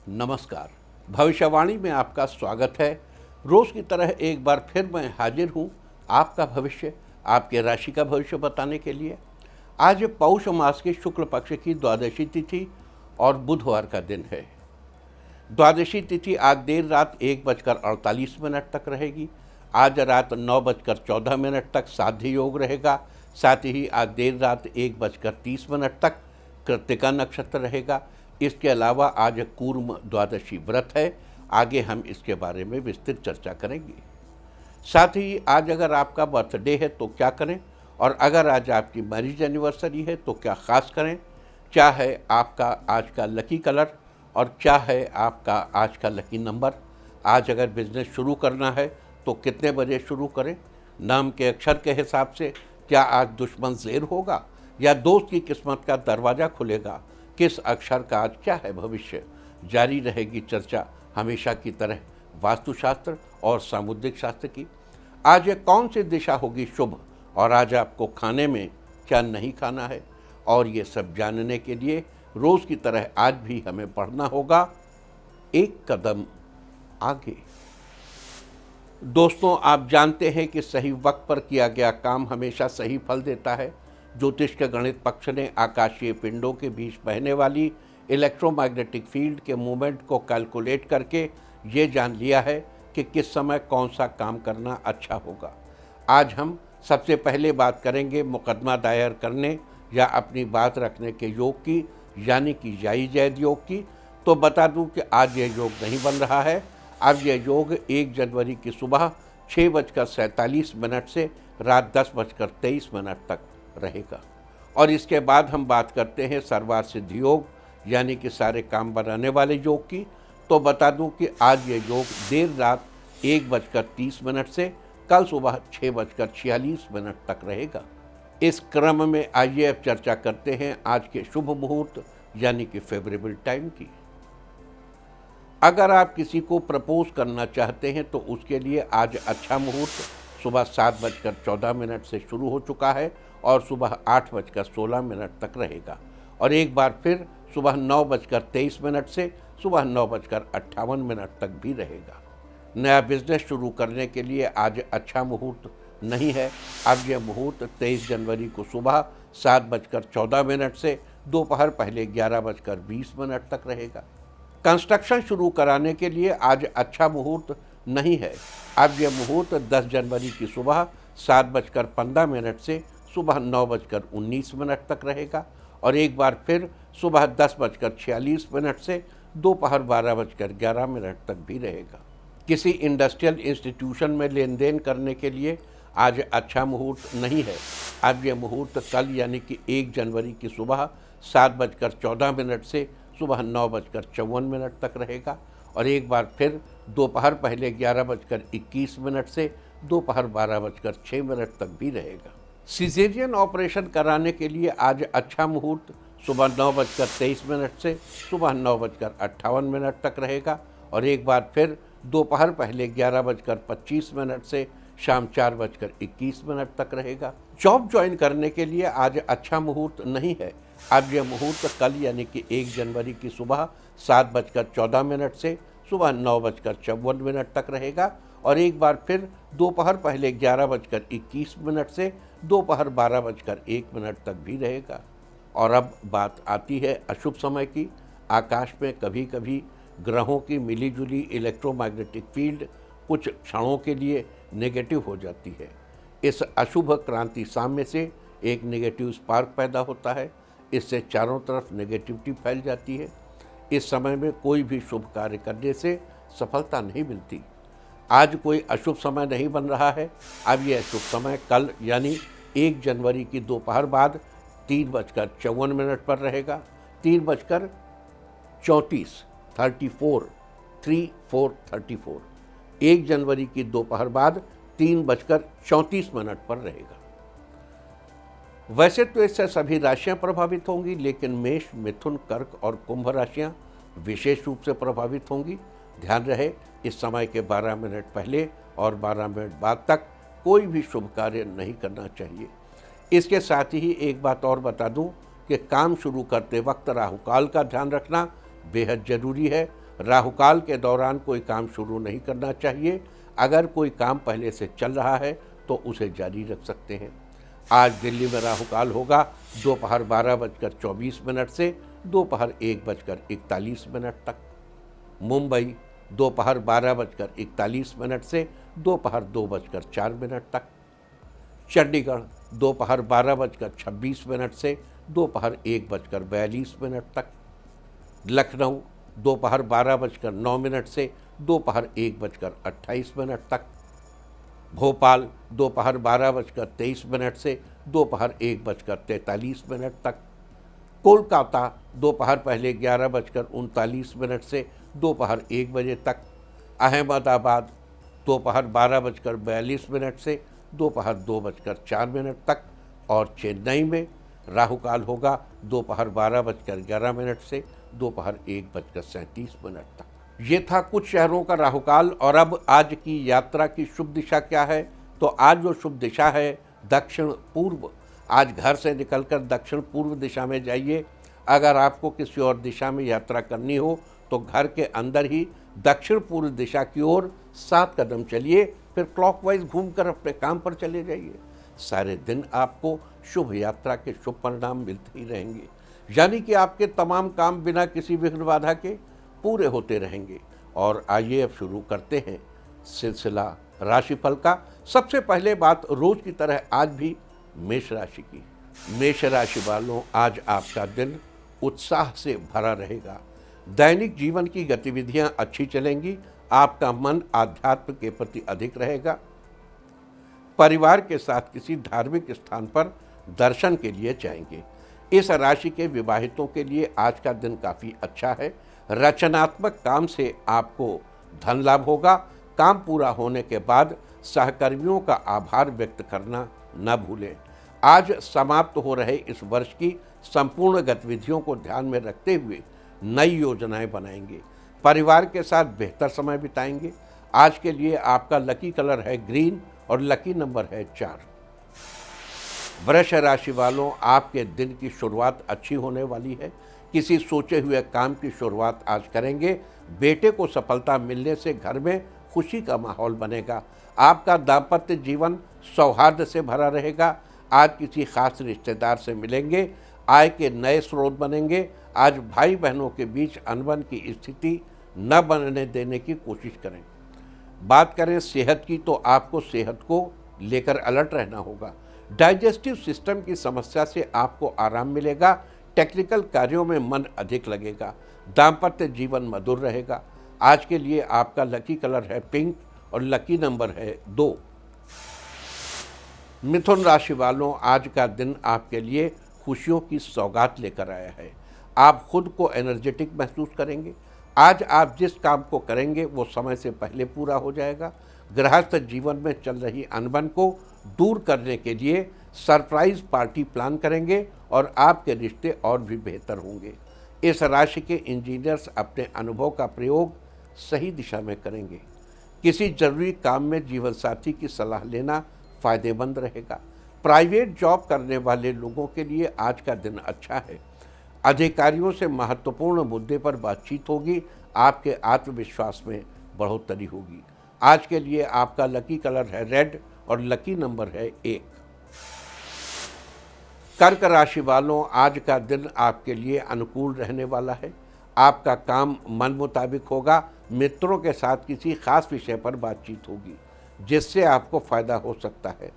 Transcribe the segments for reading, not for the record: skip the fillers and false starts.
नमस्कार। भविष्यवाणी में आपका स्वागत है। रोज की तरह एक बार फिर मैं हाजिर हूँ आपका भविष्य, आपके राशि का भविष्य बताने के लिए। आज पौष मास के शुक्ल पक्ष की द्वादशी तिथि और बुधवार का दिन है। द्वादशी तिथि आज देर रात 1:48 तक रहेगी। आज रात 9:14 तक साध्य योग रहेगा। साथ ही आज देर रात 1:30 तक कृत्तिका नक्षत्र रहेगा। इसके अलावा आज कूर्म द्वादशी व्रत है। आगे हम इसके बारे में विस्तृत चर्चा करेंगे। साथ ही आज अगर आपका बर्थडे है तो क्या करें, और अगर आज आपकी मैरिज एनिवर्सरी है तो क्या खास करें, क्या है आपका आज का लकी कलर और क्या है आपका आज का लकी नंबर। आज अगर बिजनेस शुरू करना है तो कितने बजे शुरू करें, नाम के अक्षर के हिसाब से क्या आज दुश्मन ज़ेर होगा या दोस्त की किस्मत का दरवाज़ा खुलेगा, किस अक्षर का आज क्या है भविष्य। जारी रहेगी चर्चा हमेशा की तरह वास्तुशास्त्र और सामुद्रिक शास्त्र की। आज कौन सी दिशा होगी शुभ और आज आपको खाने में क्या नहीं खाना है, और ये सब जानने के लिए रोज़ की तरह आज भी हमें पढ़ना होगा एक कदम आगे। दोस्तों, आप जानते हैं कि सही वक्त पर किया गया काम हमेशा सही फल देता है। ज्योतिष के गणित पक्ष ने आकाशीय पिंडों के बीच बहने वाली इलेक्ट्रोमैग्नेटिक फील्ड के मूवमेंट को कैलकुलेट करके ये जान लिया है कि किस समय कौन सा काम करना अच्छा होगा। आज हम सबसे पहले बात करेंगे मुकदमा दायर करने या अपनी बात रखने के योग की, यानी कि जाई जैद योग की। तो बता दूं कि आज ये योग नहीं बन रहा है। अब यह योग 1 जनवरी की सुबह 6:47 से रात 10:23 तक रहेगा। और इसके बाद हम बात करते हैं सर्वार सिद्धि योग, यानी कि सारे काम बनाने वाले योग की। तो बता दूं कि आज ये योग देर रात 1:30 से कल सुबह 6:46 तक रहेगा। इस क्रम में आइए अब चर्चा करते हैं आज के शुभ मुहूर्त यानी कि फेवरेबल टाइम की। अगर आप किसी को प्रपोज करना चाहते हैं तो उसके लिए आज अच्छा मुहूर्त सुबह 7:14 से शुरू हो चुका है और सुबह 8:16 तक रहेगा, और एक बार फिर सुबह 9:23 से सुबह 9:58 तक भी रहेगा। नया बिजनेस शुरू करने के लिए आज अच्छा मुहूर्त नहीं है। अब यह मुहूर्त 23 जनवरी को सुबह 7:14 से दोपहर पहले 11:20 तक रहेगा। कंस्ट्रक्शन शुरू कराने के लिए आज अच्छा मुहूर्त नहीं है। अब यह मुहूर्त 10 जनवरी की सुबह 7:15 से सुबह 9:19 तक रहेगा, और एक बार फिर सुबह 10:46 से दोपहर 12:11 तक भी रहेगा। किसी इंडस्ट्रियल इंस्टीट्यूशन में लेन देन करने के लिए आज अच्छा मुहूर्त नहीं है। अब यह मुहूर्त कल यानी कि 1 जनवरी की सुबह 7:14 से सुबह 9:54 तक रहेगा, और एक बार फिर दोपहर पहले 11:21 से दोपहर 12:06 तक भी रहेगा। सिजेरियन ऑपरेशन कराने के लिए आज अच्छा मुहूर्त सुबह 9:23 से सुबह 9:58 तक रहेगा, और एक बार फिर दोपहर पहले 11:25 से शाम 4:21 तक रहेगा। जॉब ज्वाइन करने के लिए आज अच्छा मुहूर्त नहीं है। अब यह मुहूर्त कल यानी कि 1 जनवरी की सुबह 7:14 से सुबह 9:54 तक रहेगा, और एक बार फिर दोपहर पहले 11:21 से दोपहर 12:01 तक भी रहेगा। और अब बात आती है अशुभ समय की। आकाश में कभी कभी ग्रहों की मिलीजुली इलेक्ट्रोमैग्नेटिक फील्ड कुछ क्षणों के लिए नेगेटिव हो जाती है। इस अशुभ क्रांति साम्य से एक नेगेटिव स्पार्क पैदा होता है। इससे चारों तरफ नेगेटिविटी फैल जाती है। इस समय में कोई भी शुभ कार्य करने से सफलता नहीं मिलती। आज कोई अशुभ समय नहीं बन रहा है। अब यह शुभ समय कल यानी 1 जनवरी की दोपहर बाद 3:54 पर रहेगा। 3:34 1 जनवरी की दोपहर बाद 3:34 पर रहेगा। वैसे तो इससे सभी राशियां प्रभावित होंगी, लेकिन मेष, मिथुन, कर्क और कुंभ राशियां विशेष रूप से प्रभावित होंगी। ध्यान रहे, इस समय के 12 मिनट पहले और 12 मिनट बाद तक कोई भी शुभ कार्य नहीं करना चाहिए। इसके साथ ही एक बात और बता दूं कि काम शुरू करते वक्त राहु काल का ध्यान रखना बेहद जरूरी है। राहुकाल के दौरान कोई काम शुरू नहीं करना चाहिए। अगर कोई काम पहले से चल रहा है तो उसे जारी रख सकते हैं। आज दिल्ली में राहुकाल होगा दोपहर 12:24 से दोपहर 1:41 तक। मुंबई दोपहर 12:41 से दोपहर 2:04 तक। चंडीगढ़ दोपहर 12:26 से दोपहर 1:42 तक। लखनऊ दोपहर 12:09 से दोपहर 1:28 तक। भोपाल दोपहर 12:23 से दोपहर 1:43 तक। कोलकाता दोपहर पहले 11:39 से दोपहर 1 बजे तक। अहमदाबाद दोपहर 12:42 से दोपहर 2:04 तक। और चेन्नई में राहुकाल होगा दोपहर 12:11 से दोपहर 1:37 तक। ये था कुछ शहरों का राहुकाल। और अब आज की यात्रा की शुभ दिशा क्या है? तो आज जो शुभ दिशा है दक्षिण पूर्व। आज घर से निकलकर दक्षिण पूर्व दिशा में जाइए। अगर आपको किसी और दिशा में यात्रा करनी हो तो घर के अंदर ही दक्षिण पूर्व दिशा की ओर 7 कदम चलिए, फिर क्लॉकवाइज घूमकर अपने काम पर चले जाइए। सारे दिन आपको शुभ यात्रा के शुभ परिणाम मिलते ही रहेंगे, यानी कि आपके तमाम काम बिना किसी विघ्न बाधा के पूरे होते रहेंगे। और आइए अब शुरू करते हैं सिलसिला राशिफल का। सबसे पहले बात रोज की तरह आज भी मेष राशि की। मेष राशि वालों, आज आपका दिन उत्साह से भरा रहेगा। दैनिक जीवन की गतिविधियां अच्छी चलेंगी। आपका मन आध्यात्म के प्रति अधिक रहेगा। परिवार के साथ किसी धार्मिक स्थान पर दर्शन के लिए जाएंगे। इस राशि के विवाहितों के लिए आज का दिन काफ़ी अच्छा है। रचनात्मक काम से आपको धन लाभ होगा। काम पूरा होने के बाद सहकर्मियों का आभार व्यक्त करना न भूलें। आज समाप्त हो रहे इस वर्ष की संपूर्ण गतिविधियों को ध्यान में रखते हुए नई योजनाएं बनाएंगे। परिवार के साथ बेहतर समय बिताएंगे। आज के लिए आपका लकी कलर है ग्रीन और लकी नंबर है 4। वृष राशि वालों, आपके दिन की शुरुआत अच्छी होने वाली है। किसी सोचे हुए काम की शुरुआत आज करेंगे। बेटे को सफलता मिलने से घर में खुशी का माहौल बनेगा। आपका दाम्पत्य जीवन सौहार्द से भरा रहेगा। आज किसी खास रिश्तेदार से मिलेंगे। आय के नए स्रोत बनेंगे। आज भाई बहनों के बीच अनबन की स्थिति न बनने देने की कोशिश करें। बात करें सेहत की, तो आपको सेहत को लेकर अलर्ट रहना होगा। डाइजेस्टिव सिस्टम की समस्या से आपको आराम मिलेगा। टेक्निकल कार्यों में मन अधिक लगेगा। दाम्पत्य जीवन मधुर रहेगा। आज के लिए आपका लकी कलर है पिंक और लकी नंबर है 2। मिथुन राशि वालों, आज का दिन आपके लिए खुशियों की सौगात लेकर आया है। आप खुद को एनर्जेटिक महसूस करेंगे। आज आप जिस काम को करेंगे वो समय से पहले पूरा हो जाएगा। गृहस्थ जीवन में चल रही अनबन को दूर करने के लिए सरप्राइज पार्टी प्लान करेंगे और आपके रिश्ते और भी बेहतर होंगे। इस राशि के इंजीनियर्स अपने अनुभव का प्रयोग सही दिशा में करेंगे। किसी जरूरी काम में जीवन साथी की सलाह लेना फायदेमंद रहेगा। प्राइवेट जॉब करने वाले लोगों के लिए आज का दिन अच्छा है। अधिकारियों से महत्वपूर्ण मुद्दे पर बातचीत होगी। आपके आत्मविश्वास में बढ़ोतरी होगी। आज के लिए आपका लकी कलर है रेड और लकी नंबर है 1। कर्क राशि वालों, आज का दिन आपके लिए अनुकूल रहने वाला है। आपका काम मन मुताबिक होगा। मित्रों के साथ किसी खास विषय पर बातचीत होगी जिससे आपको फायदा हो सकता है।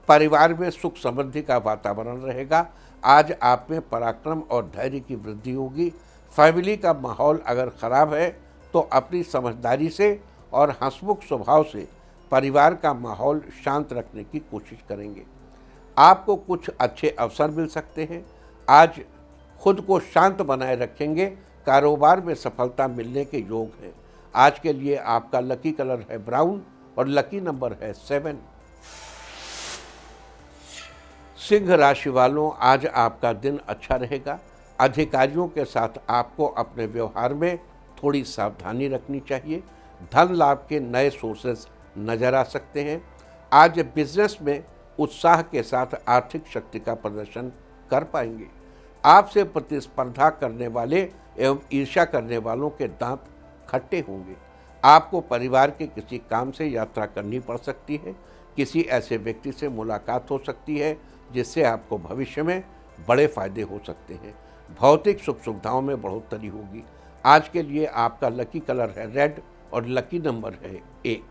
परिवार में सुख समृद्धि का वातावरण रहेगा। आज आप में पराक्रम और धैर्य की वृद्धि होगी। फैमिली का माहौल अगर खराब है तो अपनी समझदारी से और हंसमुख स्वभाव से परिवार का माहौल शांत रखने की कोशिश करेंगे। आपको कुछ अच्छे अवसर मिल सकते हैं। आज खुद को शांत बनाए रखेंगे। कारोबार में सफलता मिलने के योग हैं। आज के लिए आपका लकी कलर है ब्राउन और लकी नंबर है 7। सिंह राशि वालों, आज आपका दिन अच्छा रहेगा। अधिकारियों के साथ आपको अपने व्यवहार में थोड़ी सावधानी रखनी चाहिए। धन लाभ के नए सोर्सेस नजर आ सकते हैं। आज बिजनेस में उत्साह के साथ आर्थिक शक्ति का प्रदर्शन कर पाएंगे। आपसे प्रतिस्पर्धा करने वाले एवं ईर्ष्या करने वालों के दांत खट्टे होंगे। आपको परिवार के किसी काम से यात्रा करनी पड़ सकती है। किसी ऐसे व्यक्ति से मुलाकात हो सकती है जिससे आपको भविष्य में बड़े फायदे हो सकते हैं। भौतिक सुख सुविधाओं में बढ़ोतरी होगी। आज के लिए आपका लकी कलर है रेड और लकी नंबर है 1।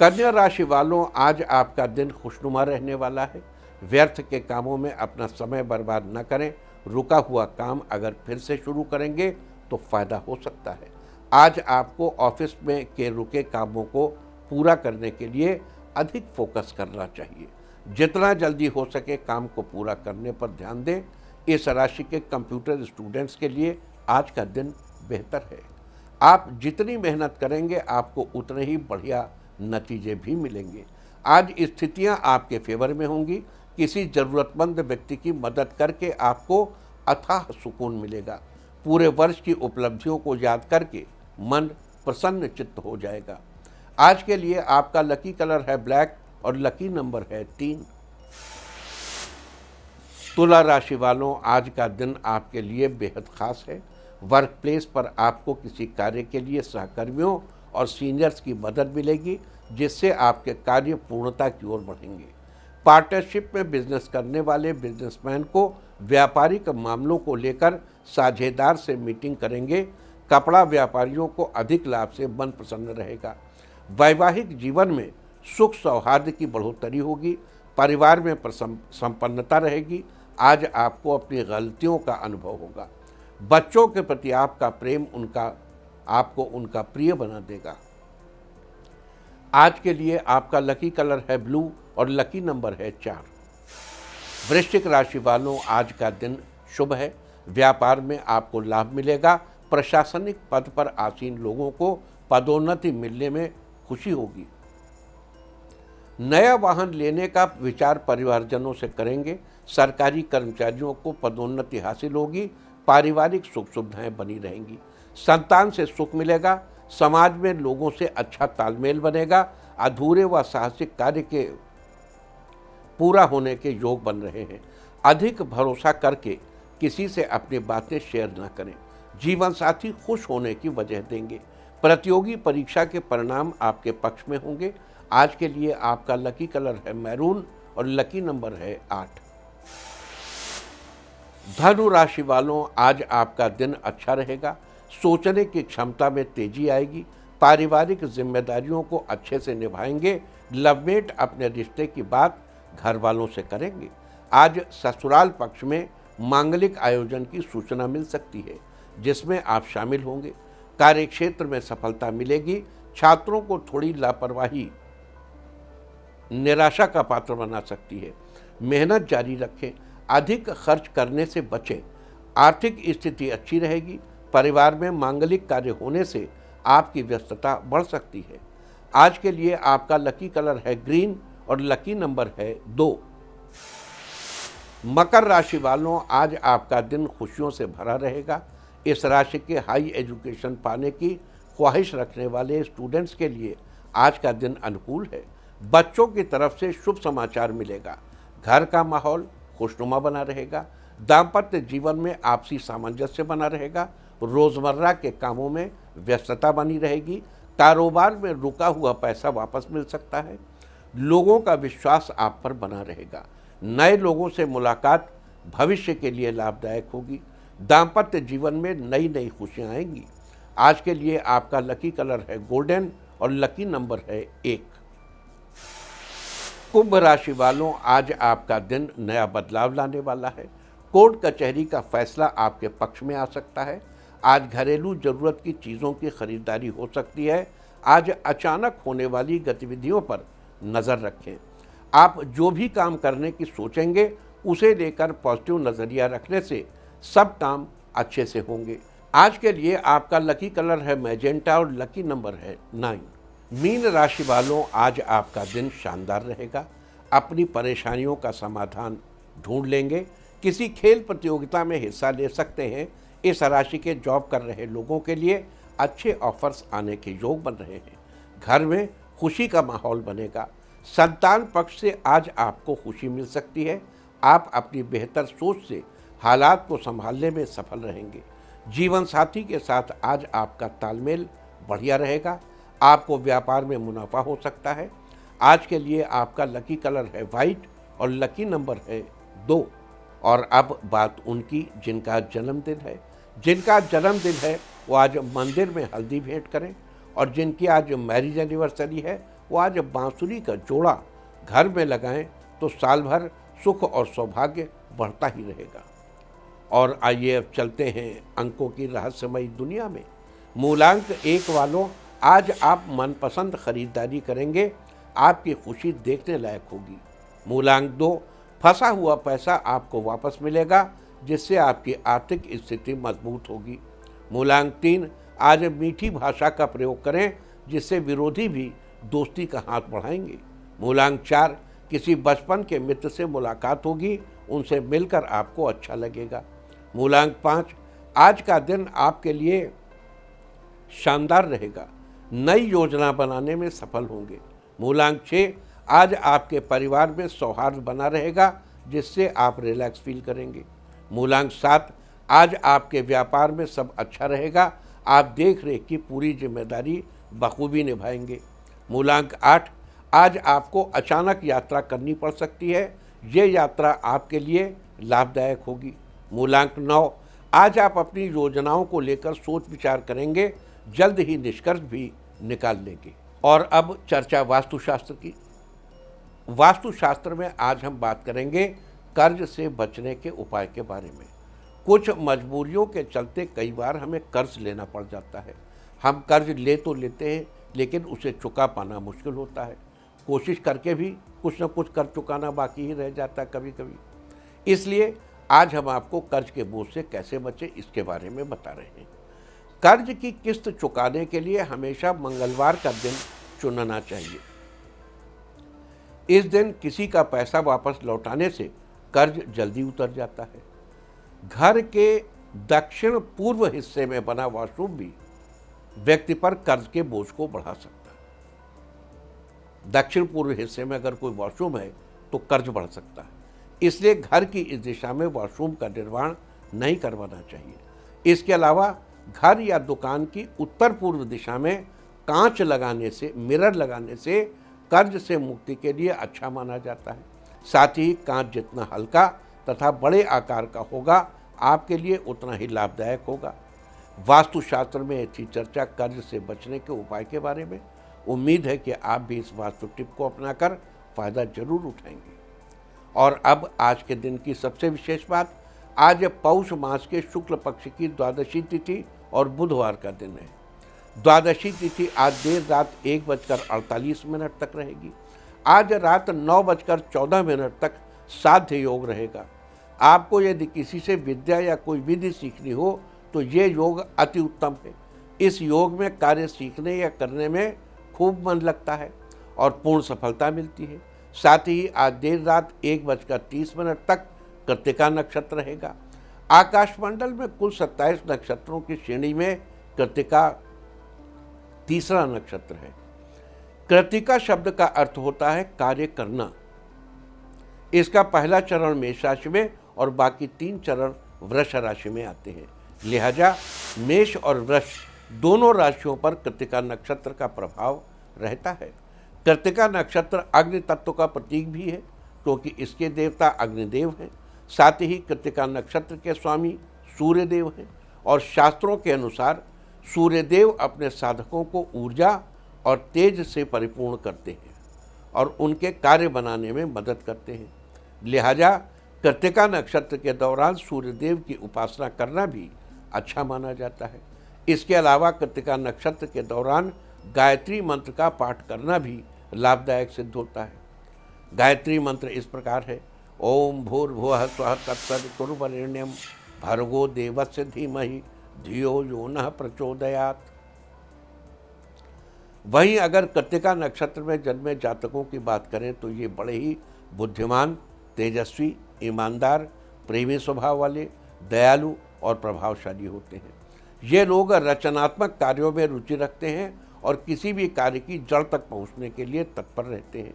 कन्या राशि वालों, आज आपका दिन खुशनुमा रहने वाला है। व्यर्थ के कामों में अपना समय बर्बाद न करें। रुका हुआ काम अगर फिर से शुरू करेंगे तो फायदा हो सकता है। आज आपको ऑफिस में के रुके कामों को पूरा करने के लिए अधिक फोकस करना चाहिए। जितना जल्दी हो सके काम को पूरा करने पर ध्यान दें। इस राशि के कंप्यूटर स्टूडेंट्स के लिए आज का दिन बेहतर है। आप जितनी मेहनत करेंगे आपको उतने ही बढ़िया नतीजे भी मिलेंगे। आज स्थितियां आपके फेवर में होंगी। किसी ज़रूरतमंद व्यक्ति की मदद करके आपको अथाह सुकून मिलेगा। पूरे वर्ष की उपलब्धियों को याद करके मन प्रसन्न चित्त हो जाएगा। आज के लिए आपका लकी कलर है ब्लैक और लकी नंबर है 3। तुला राशि वालों, आज का दिन आपके लिए बेहद खास है। वर्क प्लेस पर आपको किसी कार्य के लिए सहकर्मियों और सीनियर्स की मदद मिलेगी जिससे आपके कार्य पूर्णता की ओर बढ़ेंगे। पार्टनरशिप में बिजनेस करने वाले बिजनेसमैन को व्यापारिक मामलों को लेकर साझेदार से मीटिंग करेंगे। कपड़ा व्यापारियों को अधिक लाभ से मन प्रसन्न रहेगा। वैवाहिक जीवन में सुख सौहार्द की बढ़ोतरी होगी। परिवार में संपन्नता रहेगी। आज आपको अपनी गलतियों का अनुभव होगा। बच्चों के प्रति आपका प्रेम आपको उनका प्रिय बना देगा। आज के लिए आपका लकी कलर है ब्लू और लकी नंबर है 4। वृश्चिक राशि वालों, आज का दिन शुभ है। व्यापार में आपको लाभ मिलेगा। प्रशासनिक पद पर आसीन लोगों को पदोन्नति मिलने में खुशी होगी। नया वाहन लेने का विचार परिवारजनों से करेंगे। सरकारी कर्मचारियों को पदोन्नति हासिल होगी। पारिवारिक सुख सुविधाएं बनी रहेंगी। संतान से सुख मिलेगा। समाज में लोगों से अच्छा तालमेल बनेगा। अधूरे व साहसिक कार्य के पूरा होने के योग बन रहे हैं। अधिक भरोसा करके किसी से अपनी बातें शेयर न करें। जीवन साथी खुश होने की वजह देंगे। प्रतियोगी परीक्षा के परिणाम आपके पक्ष में होंगे। आज के लिए आपका लकी कलर है मैरून और लकी नंबर है 8। धनु राशि वालों, आज आपका दिन अच्छा रहेगा। सोचने की क्षमता में तेजी आएगी। पारिवारिक जिम्मेदारियों को अच्छे से निभाएंगे। लवमेट अपने रिश्ते की बात घर वालों से करेंगे। आज ससुराल पक्ष में मांगलिक आयोजन की सूचना मिल सकती है जिसमें आप शामिल होंगे। कार्यक्षेत्र में सफलता मिलेगी। छात्रों को थोड़ी लापरवाही निराशा का पात्र बना सकती है। मेहनत जारी रखें। अधिक खर्च करने से बचें। आर्थिक स्थिति अच्छी रहेगी। परिवार में मांगलिक कार्य होने से आपकी व्यस्तता बढ़ सकती है। आज के लिए आपका लकी कलर है ग्रीन और लकी नंबर है 2। मकर राशि वालों, आज आपका दिन खुशियों से भरा रहेगा। इस राशि के हाई एजुकेशन पाने की ख्वाहिश रखने वाले स्टूडेंट्स के लिए आज का दिन अनुकूल है। बच्चों की तरफ से शुभ समाचार मिलेगा। घर का माहौल खुशनुमा बना रहेगा। दाम्पत्य जीवन में आपसी सामंजस्य बना रहेगा। रोजमर्रा के कामों में व्यस्तता बनी रहेगी। कारोबार में रुका हुआ पैसा वापस मिल सकता है। लोगों का विश्वास आप पर बना रहेगा। नए लोगों से मुलाकात भविष्य के लिए लाभदायक होगी। दाम्पत्य जीवन में नई नई खुशियां आएंगी। आज के लिए आपका लकी कलर है गोल्डन और लकी नंबर है 1। कुंभ राशि वालों, आज आपका दिन नया बदलाव लाने वाला है। कोर्ट कचहरी का फैसला आपके पक्ष में आ सकता है। आज घरेलू जरूरत की चीज़ों की खरीदारी हो सकती है। आज अचानक होने वाली गतिविधियों पर नज़र रखें। आप जो भी काम करने की सोचेंगे उसे लेकर पॉजिटिव नज़रिया रखने से सब काम अच्छे से होंगे। आज के लिए आपका लकी कलर है मैजेंटा और लकी नंबर है 9। मीन राशि वालों, आज आपका दिन शानदार रहेगा। अपनी परेशानियों का समाधान ढूंढ लेंगे। किसी खेल प्रतियोगिता में हिस्सा ले सकते हैं। इस राशि के जॉब कर रहे लोगों के लिए अच्छे ऑफर्स आने के योग बन रहे हैं। घर में खुशी का माहौल बनेगा। संतान पक्ष से आज आपको खुशी मिल सकती है। आप अपनी बेहतर सोच से हालात को संभालने में सफल रहेंगे। जीवन साथी के साथ आज आपका तालमेल बढ़िया रहेगा। आपको व्यापार में मुनाफा हो सकता है। आज के लिए आपका लकी कलर है वाइट और लकी नंबर है 2। और अब बात उनकी जिनका जन्मदिन है। जिनका जन्मदिन है वो आज मंदिर में हल्दी भेंट करें, और जिनकी आज मैरिज एनिवर्सरी है वो आज बांसुरी का जोड़ा घर में लगाएं, तो साल भर सुख और सौभाग्य बढ़ता ही रहेगा। और आइए अब चलते हैं अंकों की रहस्यमयी दुनिया में। मूलांक 1 वालों, आज आप मनपसंद खरीदारी करेंगे, आपकी खुशी देखने लायक होगी। मूलांक 2, फंसा हुआ पैसा आपको वापस मिलेगा, जिससे आपकी आर्थिक स्थिति मजबूत होगी। मूलांक 3, आज मीठी भाषा का प्रयोग करें, जिससे विरोधी भी दोस्ती का हाथ बढ़ाएंगे। मूलांक 4, किसी बचपन के मित्र से मुलाकात होगी, उनसे मिलकर आपको अच्छा लगेगा। मूलांक 5, आज का दिन आपके लिए शानदार रहेगा, नई योजना बनाने में सफल होंगे। मूलांक 6, आज आपके परिवार में सौहार्द बना रहेगा, जिससे आप रिलैक्स फील करेंगे। मूलांक 7, आज आपके व्यापार में सब अच्छा रहेगा, आप देख रेख की पूरी जिम्मेदारी बखूबी निभाएंगे। मूलांक 8, आज आपको अचानक यात्रा करनी पड़ सकती है, ये यात्रा आपके लिए लाभदायक होगी। मूलांक 9, आज आप अपनी योजनाओं को लेकर सोच विचार करेंगे, जल्द ही निष्कर्ष भी निकाल लेंगे। और अब चर्चा वास्तुशास्त्र की। वास्तुशास्त्र में आज हम बात करेंगे कर्ज से बचने के उपाय के बारे में। कुछ मजबूरियों के चलते कई बार हमें कर्ज लेना पड़ जाता है। हम कर्ज ले तो लेते हैं, लेकिन उसे चुका पाना मुश्किल होता है। कोशिश करके भी कुछ न कुछ कर्ज चुकाना बाकी ही रह जाता है कभी कभी। इसलिए आज हम आपको कर्ज के बोझ से कैसे बचें इसके बारे में बता रहे हैं। कर्ज की किस्त चुकाने के लिए हमेशा मंगलवार का दिन चुनना चाहिए। इस दिन किसी का पैसा वापस लौटाने से कर्ज जल्दी उतर जाता है। घर के दक्षिण पूर्व हिस्से में बना वॉशरूम भी व्यक्ति पर कर्ज के बोझ को बढ़ा सकता है। दक्षिण पूर्व हिस्से में अगर कोई वॉशरूम है तो कर्ज बढ़ सकता है। इसलिए घर की इस दिशा में वॉशरूम का निर्माण नहीं करवाना चाहिए। इसके अलावा घर या दुकान की उत्तर पूर्व दिशा में कांच लगाने से, मिरर लगाने से कर्ज से मुक्ति के लिए अच्छा माना जाता है। साथ ही कांच जितना हल्का तथा बड़े आकार का होगा, आपके लिए उतना ही लाभदायक होगा। वास्तुशास्त्र में थी चर्चा कर्ज से बचने के उपाय के बारे में। उम्मीद है कि आप भी इस वास्तु टिप को अपनाकर फायदा जरूर उठाएंगे। और अब आज के दिन की सबसे विशेष बात, आज पौष मास के शुक्ल पक्ष की द्वादशी तिथि और बुधवार का दिन है। द्वादशी तिथि आज देर रात 1:48 तक रहेगी। आज रात 9:14 तक साध्य योग रहेगा। आपको यदि किसी से विद्या या कोई विधि सीखनी हो तो ये योग अति उत्तम है। इस योग में कार्य सीखने या करने में खूब मन लगता है और पूर्ण सफलता मिलती है। साथ ही आज देर रात 1:30 तक कृत्तिका नक्षत्र रहेगा। आकाशमंडल में कुल 27 नक्षत्रों की श्रेणी में कृत्तिका तीसरा नक्षत्र है। कृत्तिका शब्द का अर्थ होता है कार्य करना। इसका पहला चरण मेष राशि में और बाकी 3 चरण वृष राशि में आते हैं। लिहाजा मेष और वृष दोनों राशियों पर कृत्तिका नक्षत्र का प्रभाव रहता है। कृत्तिका नक्षत्र अग्नि तत्व का प्रतीक भी है, क्योंकि इसके देवता अग्निदेव हैं। साथ ही कृत्तिका नक्षत्र के स्वामी सूर्यदेव हैं और शास्त्रों के अनुसार सूर्यदेव अपने साधकों को ऊर्जा और तेज से परिपूर्ण करते हैं और उनके कार्य बनाने में मदद करते हैं। लिहाजा कृत्तिका नक्षत्र के दौरान सूर्यदेव की उपासना करना भी अच्छा माना जाता है। इसके अलावा कृत्तिका नक्षत्र के दौरान गायत्री मंत्र का पाठ करना भी लाभदायक सिद्ध होता है। गायत्री मंत्र इस प्रकार है: ओम भूर्भुवः स्वः तत्सवितुर्वरेण्यं भर्गो देवस्य धीमहि धियो यो नः प्रचोदयात्। वहीं अगर कृत्तिका नक्षत्र में जन्मे जातकों की बात करें तो ये बड़े ही बुद्धिमान, तेजस्वी, ईमानदार, प्रेमी स्वभाव वाले, दयालु और प्रभावशाली होते हैं। ये लोग रचनात्मक कार्यों में रुचि रखते हैं और किसी भी कार्य की जड़ तक पहुंचने के लिए तत्पर रहते हैं।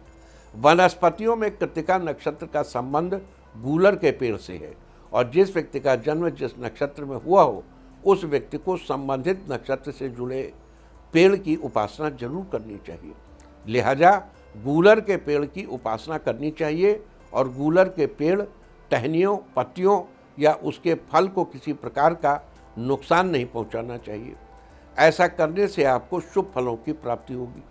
वनस्पतियों में कृत्तिका नक्षत्र का संबंध गूलर के पेड़ से है और जिस व्यक्ति का जन्म जिस नक्षत्र में हुआ हो उस व्यक्ति को संबंधित नक्षत्र से जुड़े पेड़ की उपासना जरूर करनी चाहिए। लिहाजा गूलर के पेड़ की उपासना करनी चाहिए और गूलर के पेड़, टहनियों, पत्तियों या उसके फल को किसी प्रकार का नुकसान नहीं पहुंचाना चाहिए। ऐसा करने से आपको शुभ फलों की प्राप्ति होगी।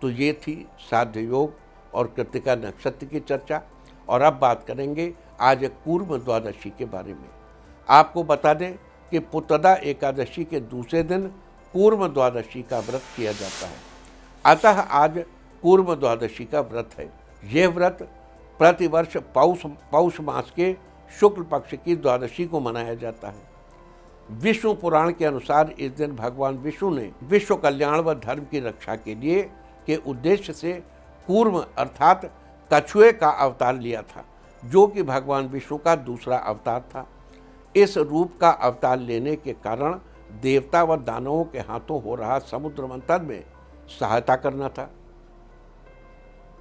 तो ये थी साध्य योग और कृत्तिका नक्षत्र की चर्चा। और अब बात करेंगे आज कूर्म द्वादशी के बारे में। आपको बता दें कि पुत्रदा एकादशी के दूसरे दिन कूर्म द्वादशी का व्रत किया जाता है। अतः आज कूर्म द्वादशी का व्रत है। यह व्रत प्रतिवर्ष पौष मास के शुक्ल पक्ष की द्वादशी को मनाया जाता है। विष्णु पुराण के अनुसार इस दिन भगवान विष्णु ने विश्व कल्याण व धर्म की रक्षा के लिए के उद्देश्य से कूर्म अर्थात कछुए का अवतार लिया था, जो कि भगवान विष्णु का दूसरा अवतार था। इस रूप का अवतार लेने के कारण देवता व दानवों के हाथों हो रहा समुद्र मंथन में सहायता करना था,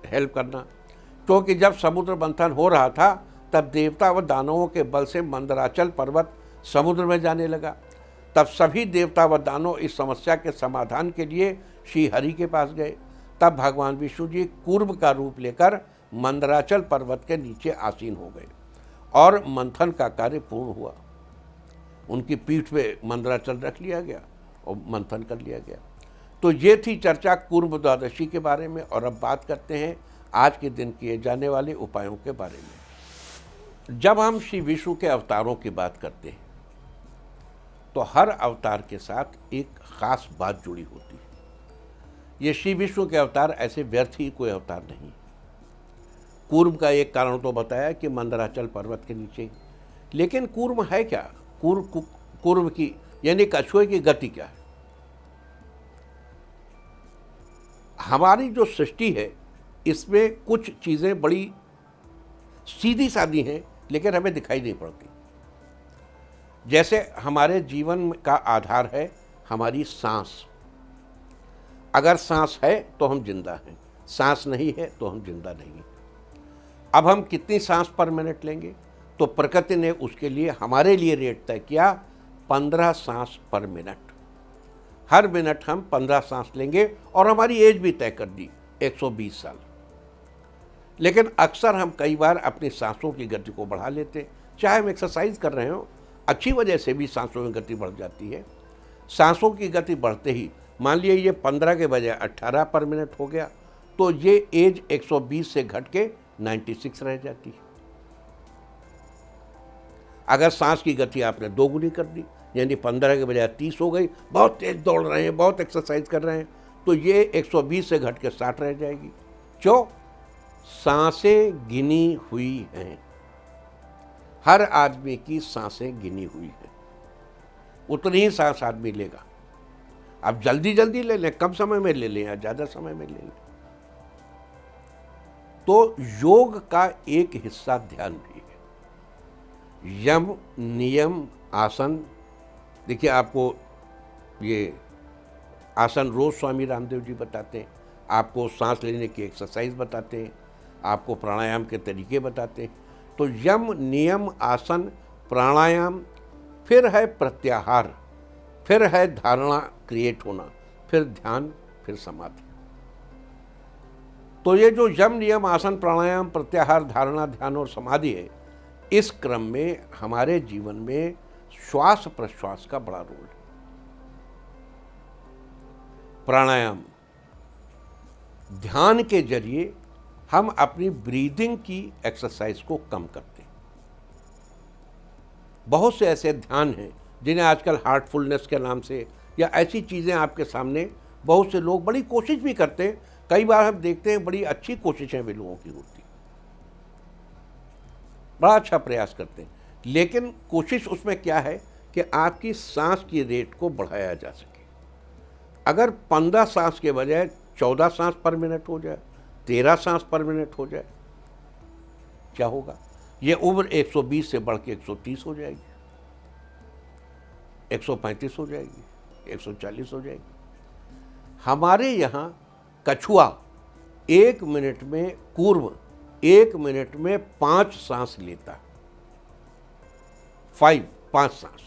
हेल्प करना। क्योंकि जब समुद्र मंथन हो रहा था तब देवता व दानवों के बल से मंदराचल पर्वत समुद्र में जाने लगा। तब सभी देवता व दानव इस समस्या के समाधान के लिए श्री हरि के पास गए। तब भगवान विष्णु जी कूर्म का रूप लेकर मंदराचल पर्वत के नीचे आसीन हो गए और मंथन का कार्य पूर्ण हुआ। उनकी पीठ पे मंदराचल रख लिया गया और मंथन कर लिया गया। तो ये थी चर्चा कूर्म द्वादशी के बारे में। और अब बात करते हैं आज के दिन किए जाने वाले उपायों के बारे में। जब हम श्री विष्णु के अवतारों की बात करते हैं तो हर अवतार के साथ एक खास बात जुड़ी होती है। ये श्री विष्णु के अवतार ऐसे व्यर्थ ही कोई अवतार नहीं। कूर्म का एक कारण तो बताया कि मंदराचल पर्वत के नीचे, लेकिन कूर्म है क्या? कूर्म की यानी कछुए की गति क्या है? हमारी जो सृष्टि है इसमें कुछ चीजें बड़ी सीधी सादी हैं लेकिन हमें दिखाई नहीं पड़ती। जैसे हमारे जीवन का आधार है हमारी सांस। अगर सांस है तो हम जिंदा हैं, सांस नहीं है तो हम जिंदा नहीं हैं। अब हम कितनी सांस पर मिनट लेंगे? तो प्रकृति ने उसके लिए हमारे लिए रेट तय किया 15 सांस पर मिनट। हर मिनट हम 15 सांस लेंगे और हमारी एज भी तय कर दी 120 साल। लेकिन अक्सर हम कई बार अपनी सांसों की गति को बढ़ा लेते, चाहे हम एक्सरसाइज कर रहे हो, अच्छी वजह से भी सांसों में गति बढ़ जाती है। सांसों की गति बढ़ते ही मान लिए ये 15 के बजाय 18 पर मिनट हो गया, तो ये एज 120 से घट के 96 रह जाती है। अगर सांस की गति आपने दोगुनी कर दी यानी 15 के बजाय 30 हो गई, बहुत तेज दौड़ रहे हैं, बहुत एक्सरसाइज कर रहे हैं, तो ये 120 से घट के 60 रह जाएगी। क्यों? सांसें गिनी हुई हैं। हर आदमी की सांसें गिनी हुई हैं। उतनी ही सांस आदमी लेगा। अब जल्दी जल्दी ले लें, कम समय में ले लें या ज़्यादा समय में ले लें। तो योग का एक हिस्सा ध्यान भी है। यम, नियम, आसन। देखिए आपको ये आसन रोज स्वामी रामदेव जी बताते हैं, आपको सांस लेने की एक्सरसाइज बताते हैं, आपको प्राणायाम के तरीके बताते हैं। तो यम, नियम, आसन, प्राणायाम, फिर है प्रत्याहार, फिर है धारणा क्रिएट होना, फिर ध्यान, फिर समाधि। तो ये जो यम, नियम, आसन, प्राणायाम, प्रत्याहार, धारणा, ध्यान और समाधि है, इस क्रम में हमारे जीवन में श्वास प्रश्वास का बड़ा रोल है। प्राणायाम, ध्यान के जरिए हम अपनी ब्रीदिंग की एक्सरसाइज को कम करते हैं। बहुत से ऐसे ध्यान हैं जिन्हें आजकल हार्टफुलनेस के नाम से या ऐसी चीज़ें आपके सामने बहुत से लोग बड़ी कोशिश भी करते हैं। कई बार हम देखते हैं बड़ी अच्छी कोशिशें भी लोगों की होती, बड़ा अच्छा प्रयास करते हैं, लेकिन कोशिश उसमें क्या है कि आपकी सांस की रेट को बढ़ाया जा सके। अगर 15 सांस के बजाय 14 सांस पर मिनट हो जाए, 13 सांस पर मिनट हो जाए, क्या होगा? ये उम्र 120 से बढ़ के 130 हो जाएगी, 135 हो जाएगी, 140 हो जाएगी। हमारे यहाँ कछुआ 1 मिनट में, कूर्म 1 मिनट में 5 सांस लेता है। 5 सांस।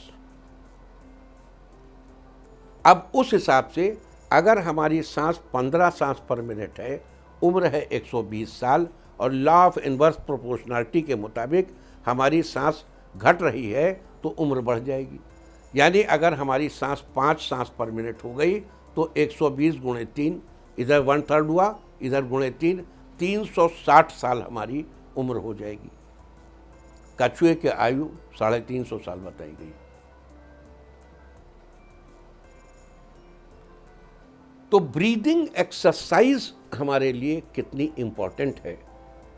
अब उस हिसाब से अगर हमारी सांस 15 सांस पर मिनट है, उम्र है 120 साल, और लॉ ऑफ इन्वर्स प्रोपोर्शनलिटी के मुताबिक हमारी सांस घट रही है तो उम्र बढ़ जाएगी। यानी अगर हमारी सांस 5 सांस पर मिनट हो गई तो 120 गुणे 3, इधर 1/3 हुआ, इधर गुणे 3, 360 साल हमारी उम्र हो जाएगी। कछुए की आयु 350 साल बताई गई। तो ब्रीदिंग एक्सरसाइज हमारे लिए कितनी इम्पॉर्टेंट है,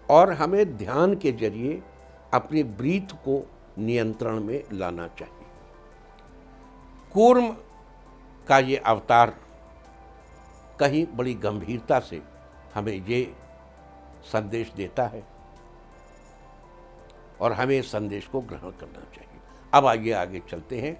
और हमें ध्यान के जरिए अपनी ब्रीथ को नियंत्रण में लाना चाहिए। कूर्म का ये अवतार कहीं बड़ी गंभीरता से हमें ये संदेश देता है और हमें इस संदेश को ग्रहण करना चाहिए। अब आइए आगे चलते हैं।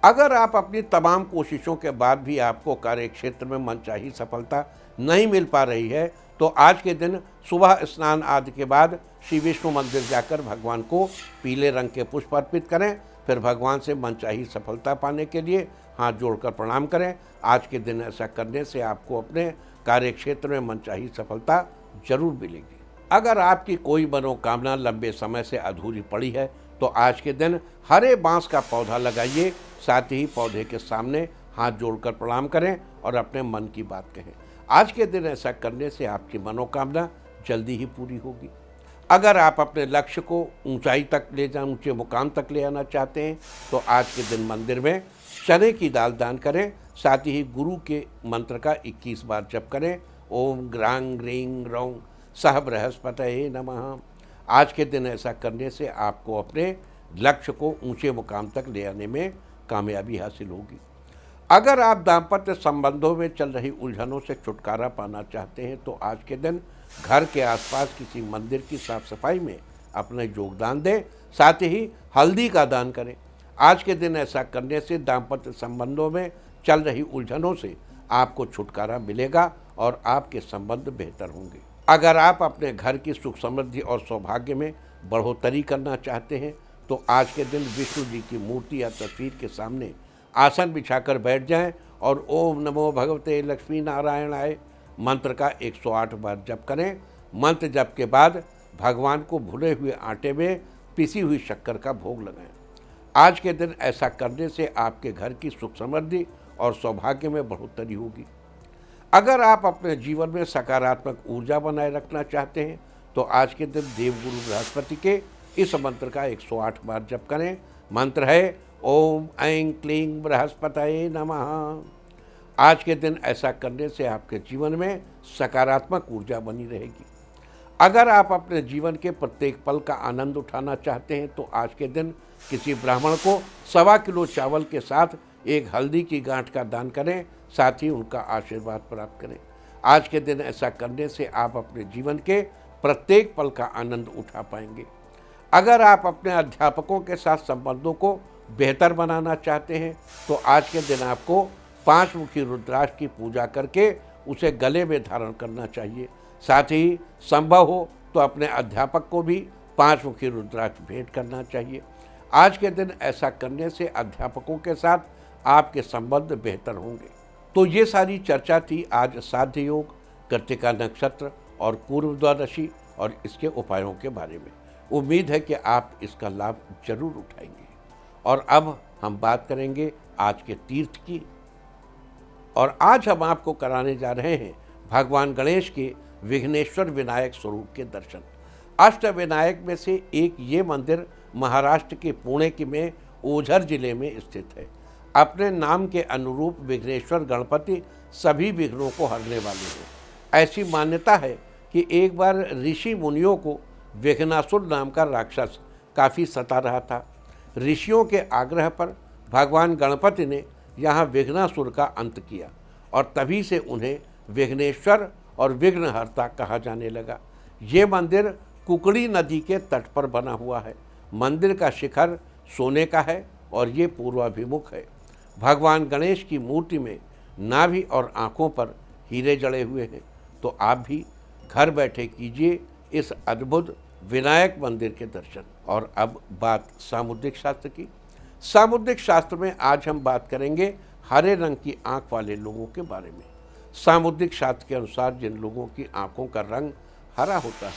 अगर आप अपनी तमाम कोशिशों के बाद भी आपको कार्य क्षेत्र में मनचाही सफलता नहीं मिल पा रही है, तो आज के दिन सुबह स्नान आदि के बाद श्री विष्णु मंदिर जाकर भगवान को पीले रंग के पुष्प अर्पित करें। फिर भगवान से मनचाही सफलता पाने के लिए हाथ जोड़कर प्रणाम करें। आज के दिन ऐसा करने से आपको अपने कार्य क्षेत्र में मनचाही सफलता जरूर मिलेगी। अगर आपकी कोई मनोकामना लंबे समय से अधूरी पड़ी है तो आज के दिन हरे बांस का पौधा लगाइए, साथ ही पौधे के सामने हाथ जोड़कर प्रणाम करें और अपने मन की बात कहें। आज के दिन ऐसा करने से आपकी मनोकामना जल्दी ही पूरी होगी। अगर आप अपने लक्ष्य को ऊंचाई तक ले जाना, ऊंचे मुकाम तक ले आना चाहते हैं तो आज के दिन मंदिर में चने की दाल दान करें। साथ ही गुरु के मंत्र का 21 बार जप करें। ओम ग्रांग ग्रीं रौं सह बृहस्पतये नमः। आज के दिन ऐसा करने से आपको अपने लक्ष्य को ऊंचे मुकाम तक ले आने में कामयाबी हासिल होगी। अगर आप दाम्पत्य संबंधों में चल रही उलझनों से छुटकारा पाना चाहते हैं तो आज के दिन घर के आसपास किसी मंदिर की साफ सफाई में अपना योगदान दें। साथ ही हल्दी का दान करें। आज के दिन ऐसा करने से दाम्पत्य संबंधों में चल रही उलझनों से आपको छुटकारा मिलेगा और आपके संबंध बेहतर होंगे। अगर आप अपने घर की सुख समृद्धि और सौभाग्य में बढ़ोतरी करना चाहते हैं तो आज के दिन विष्णु जी की मूर्ति या तस्वीर के सामने आसन बिछाकर बैठ जाएं और ओम नमो भगवते लक्ष्मी नारायणाय मंत्र का 108 बार जप करें। मंत्र जप के बाद भगवान को भुने हुए आटे में पिसी हुई शक्कर का भोग लगाएं। आज के दिन ऐसा करने से आपके घर की सुख समृद्धि और सौभाग्य में बढ़ोतरी होगी। अगर आप अपने जीवन में सकारात्मक ऊर्जा बनाए रखना चाहते हैं तो आज के दिन देवगुरु बृहस्पति के इस मंत्र का 108 बार जप करें। मंत्र है ओम ऐं क्लीं बृहस्पतये नमः। आज के दिन ऐसा करने से आपके जीवन में सकारात्मक ऊर्जा बनी रहेगी। अगर आप अपने जीवन के प्रत्येक पल का आनंद उठाना चाहते हैं तो आज के दिन किसी ब्राह्मण को 1.25 किलो चावल के साथ एक हल्दी की गांठ का दान करें। साथ ही उनका आशीर्वाद प्राप्त करें। आज के दिन ऐसा करने से आप अपने जीवन के प्रत्येक पल का आनंद उठा पाएंगे। अगर आप अपने अध्यापकों के साथ संबंधों को बेहतर बनाना चाहते हैं तो आज के दिन आपको 5 मुखी रुद्राक्ष की पूजा करके उसे गले में धारण करना चाहिए। साथ ही संभव हो तो अपने अध्यापक को भी 5 मुखी रुद्राक्ष भेंट करना चाहिए। आज के दिन ऐसा करने से अध्यापकों के साथ आपके संबंध बेहतर होंगे। तो ये सारी चर्चा थी आज साध्य योग, कृत्तिका नक्षत्र और पूर्व द्वादशी और इसके उपायों के बारे में। उम्मीद है कि आप इसका लाभ जरूर उठाएंगे। और अब हम बात करेंगे आज के तीर्थ की। और आज हम आपको कराने जा रहे हैं भगवान गणेश के विघ्नेश्वर विनायक स्वरूप के दर्शन। अष्ट विनायक में से एक ये मंदिर महाराष्ट्र के पुणे में ओझर जिले में स्थित है। अपने नाम के अनुरूप विघ्नेश्वर गणपति सभी विघ्नों को हरने वाले हैं। ऐसी मान्यता है कि एक बार ऋषि मुनियों को विघ्नासुर नाम का राक्षस काफ़ी सता रहा था। ऋषियों के आग्रह पर भगवान गणपति ने यहाँ विघ्नासुर का अंत किया और तभी से उन्हें विघ्नेश्वर और विघ्नहर्ता कहा जाने लगा। ये मंदिर कुकड़ी नदी के तट पर बना हुआ है। मंदिर का शिखर सोने का है और ये पूर्वाभिमुख है। भगवान गणेश की मूर्ति में नाभि और आँखों पर हीरे जड़े हुए हैं। तो आप भी घर बैठे कीजिए इस अद्भुत विनायक मंदिर के दर्शन। और अब बात सामुद्रिक शास्त्र की। सामुद्रिक शास्त्र में आज हम बात करेंगे हरे रंग की आंख वाले लोगों के बारे में। सामुद्रिक शास्त्र के अनुसार जिन लोगों की आंखों का रंग हरा होता है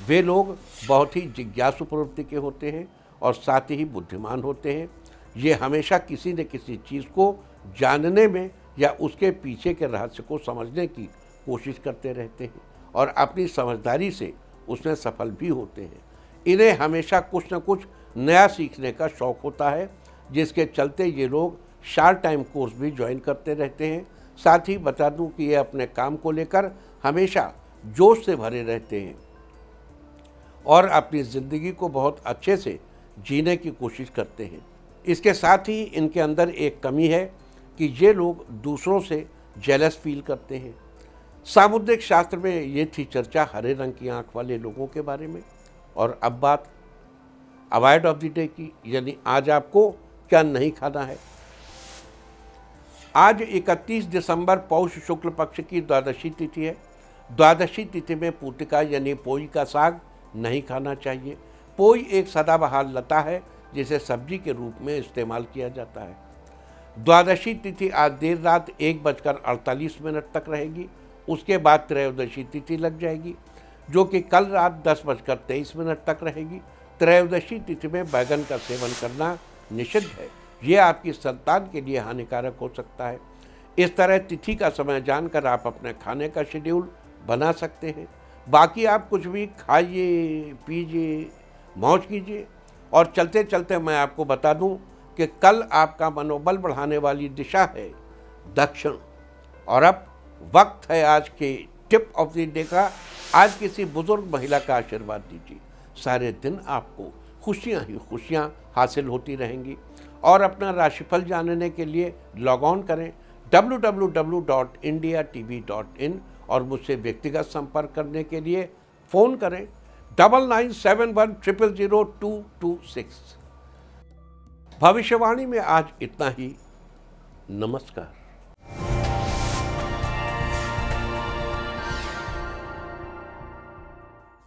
वे लोग बहुत ही जिज्ञासु प्रवृत्ति के होते हैं और साथ ही बुद्धिमान होते हैं। ये हमेशा किसी न किसी चीज़ को जानने में या उसके पीछे के रहस्य को समझने की कोशिश करते रहते हैं और अपनी समझदारी से उसमें सफल भी होते हैं। इन्हें हमेशा कुछ न कुछ नया सीखने का शौक़ होता है, जिसके चलते ये लोग शार्ट टाइम कोर्स भी ज्वाइन करते रहते हैं। साथ ही बता दूं कि ये अपने काम को लेकर हमेशा जोश से भरे रहते हैं और अपनी ज़िंदगी को बहुत अच्छे से जीने की कोशिश करते हैं। इसके साथ ही इनके अंदर एक कमी है कि ये लोग दूसरों से जेलस फील करते हैं। सामुद्रिक शास्त्र में ये थी चर्चा हरे रंग की आंख वाले लोगों के बारे में। और अब बात अवॉइड ऑफ द डे की, यानी आज आपको क्या नहीं खाना है। आज 31 दिसंबर पौष शुक्ल पक्ष की द्वादशी तिथि है। द्वादशी तिथि में पूतिका यानी पोई का साग नहीं खाना चाहिए। पोई एक सदाबहार लता है जिसे सब्जी के रूप में इस्तेमाल किया जाता है। द्वादशी तिथि आज देर रात 1:48 तक रहेगी। उसके बाद त्रयोदशी तिथि लग जाएगी जो कि कल रात 10:23 तक रहेगी। त्रयोदशी तिथि में बैगन का सेवन करना निषिद्ध है। ये आपकी संतान के लिए हानिकारक हो सकता है। इस तरह तिथि का समय जानकर आप अपने खाने का शेड्यूल बना सकते हैं। बाकी आप कुछ भी खाइए, पीजिए, मौज कीजिए। और चलते चलते मैं आपको बता दूं कि कल आपका मनोबल बढ़ाने वाली दिशा है दक्षिण। और अब वक्त है आज के टिप ऑफ द डे का। आज किसी बुजुर्ग महिला का आशीर्वाद दीजिए। सारे दिन आपको खुशियां ही खुशियां हासिल होती रहेंगी। और अपना राशिफल जानने के लिए लॉग ऑन करें www.indiatv.in और मुझसे व्यक्तिगत संपर्क करने के लिए फ़ोन करें 9971000226। भविष्यवाणी में आज इतना ही। नमस्कार।